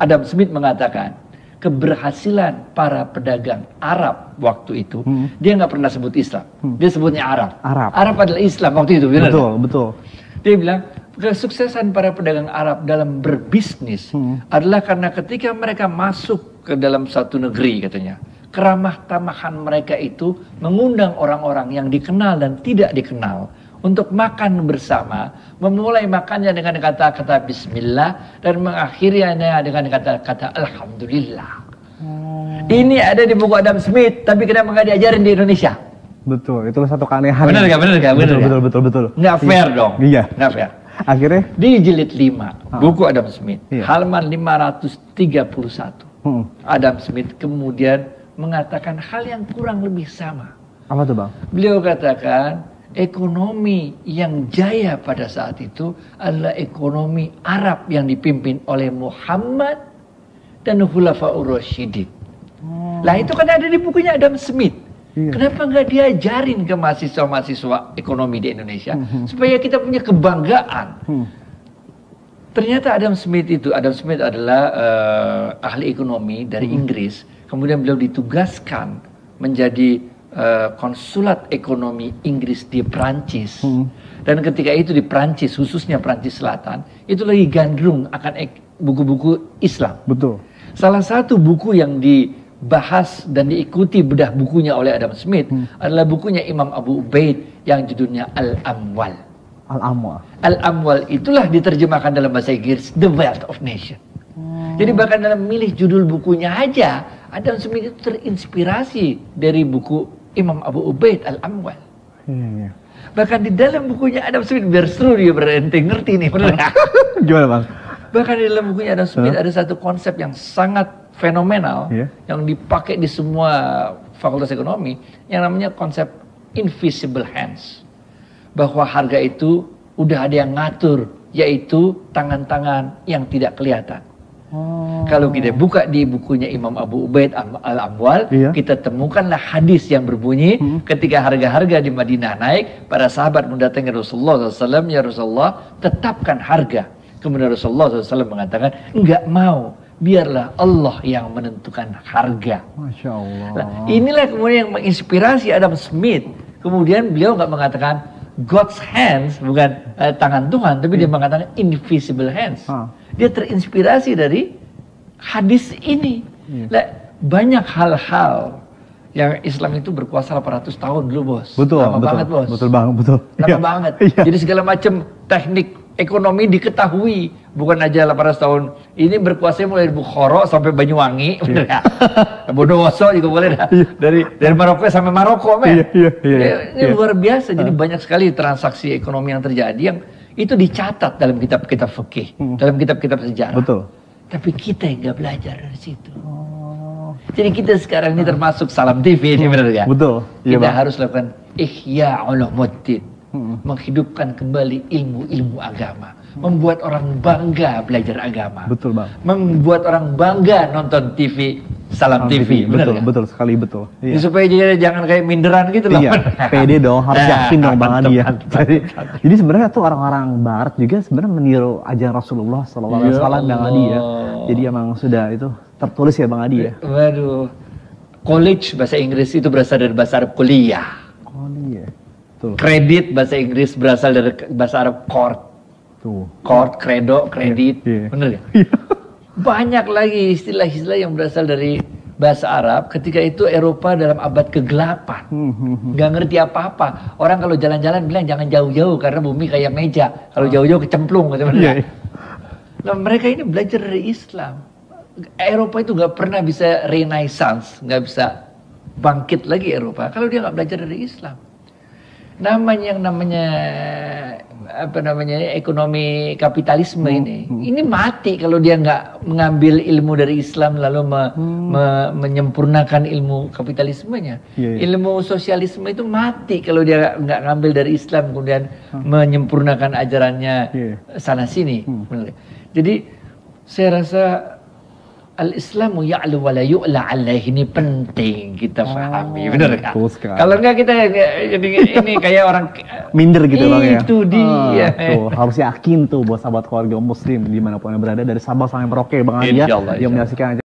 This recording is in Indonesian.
Adam Smith mengatakan keberhasilan para pedagang Arab waktu itu, dia nggak pernah sebut Islam, dia sebutnya Arab. Arab adalah Islam waktu itu, benar? Betul. Dia bilang kesuksesan para pedagang Arab dalam berbisnis adalah karena ketika mereka masuk ke dalam satu negeri, katanya, keramah tamahan mereka itu mengundang orang-orang yang dikenal dan tidak dikenal untuk makan bersama, memulai makannya dengan kata-kata Bismillah dan mengakhirinya dengan kata-kata Alhamdulillah. Ini ada di buku Adam Smith, tapi kenapa nggak diajarin di Indonesia? Betul, itu satu keanehan. Benar nggak? Betul. Nggak fair dong. Iya. Nggak fair. Akhirnya di jilid 5 buku Adam Smith, halaman 531, Adam Smith kemudian mengatakan hal yang kurang lebih sama. Apa tuh, Bang? Beliau katakan ekonomi yang jaya pada saat itu adalah ekonomi Arab yang dipimpin oleh Muhammad dan Khulafaur Rasyidin. Lah itu kan ada di bukunya Adam Smith. Kenapa nggak diajarin ke mahasiswa-mahasiswa ekonomi di Indonesia supaya kita punya kebanggaan? Ternyata Adam Smith adalah ahli ekonomi dari Inggris. Kemudian beliau ditugaskan menjadi konsulat ekonomi Inggris di Prancis. Dan ketika itu di Prancis, khususnya Prancis Selatan, itu lagi gandrung akan buku-buku Islam. Betul. Salah satu buku yang dibahas dan diikuti bedah bukunya oleh Adam Smith adalah bukunya Imam Abu Ubaid yang judulnya Al-Amwal. Al-Amwal itulah diterjemahkan dalam bahasa Inggris The Wealth of Nation. Jadi bahkan dalam milih judul bukunya aja, Adam Smith itu terinspirasi dari buku Imam Abu Ubaid Al-Amwal. Bahkan di dalam bukunya Adam Smith, biar seru dia berhenti ngerti nih. Gimana, Bang? Bahkan di dalam bukunya Adam Smith ada satu konsep yang sangat fenomenal yang dipakai di semua fakultas ekonomi, yang namanya konsep invisible hands. Bahwa harga itu udah ada yang ngatur, yaitu tangan-tangan yang tidak kelihatan. Kalau kita buka di bukunya Imam Abu Ubaid Al-Amwal, kita temukanlah hadis yang berbunyi ketika harga-harga di Madinah naik, para sahabat mendatangi Rasulullah SAW, ya Rasulullah, tetapkan harga. Kemudian Rasulullah SAW mengatakan, enggak mau, biarlah Allah yang menentukan harga. Masya Allah. Nah, inilah kemudian yang menginspirasi Adam Smith. Kemudian beliau enggak mengatakan God's hands, bukan tangan Tuhan, tapi dia mengatakan invisible hands. Dia terinspirasi dari hadis ini. Banyak hal-hal yang Islam itu berkuasa 800 tahun dulu, Bos. Lama banget, Bos. Lama banget. Jadi segala macam teknik ekonomi diketahui. Bukan aja 800 tahun. Ini berkuasa mulai dari Bukhara sampai Banyuwangi. Bener ya? Bondowoso juga boleh dah. Dari Maroko sampai Maroko, men. Ini luar biasa. Jadi banyak sekali transaksi ekonomi yang terjadi yang itu dicatat dalam kitab-kitab fikih, dalam kitab-kitab sejarah. Betul. Tapi kita yang nggak belajar dari situ. Jadi kita sekarang ini termasuk Salam TV ini, benar ya? Betul. Kita harus lakukan Ihya Ulumuddin, menghidupkan kembali ilmu-ilmu agama, membuat orang bangga belajar agama. Betul, Bang. Membuat orang bangga nonton TV Salam TV, benar ya? Betul sekali, betul. Ya, supaya dia jangan kayak minderan gitu loh. Pede dong, harus yakin dong Bang Adi ya. Jadi sebenarnya tuh orang-orang Barat juga sebenarnya meniru ajaran Rasulullah SAW, Bang Adi ya. Jadi emang sudah itu tertulis ya Bang Adi ya. Waduh, college bahasa Inggris itu berasal dari bahasa Arab kuliah. Kredit bahasa Inggris berasal dari bahasa Arab court. Court, credo, kredit, bener ya? Banyak lagi istilah-istilah yang berasal dari bahasa Arab. Ketika itu Eropa dalam abad ke-8 nggak ngerti apa-apa. Orang kalau jalan-jalan bilang jangan jauh-jauh karena bumi kayak meja. Kalau jauh-jauh kecemplung gitu. Nah, mereka ini belajar dari Islam. Eropa itu nggak pernah bisa renaissance, nggak bisa bangkit lagi Eropa kalau dia nggak belajar dari Islam. Namanya ekonomi kapitalisme ini mati kalau dia nggak mengambil ilmu dari Islam lalu menyempurnakan ilmu kapitalismenya. Ilmu sosialisme itu mati kalau dia nggak ngambil dari Islam kemudian menyempurnakan ajarannya sana sini. Jadi saya rasa Al-Islamu ya'lu wa la yu'la alaih, ini penting kita pahami, benar kan? Sekali. Kalau enggak kita jadi ini kayak orang minder gitu Bang ya. Itu dia. Tuh, harus yakin tuh buat sahabat keluarga muslim dimanapun yang berada dari Sabang sampai Merauke Bang Adi ya, yang menyaksikan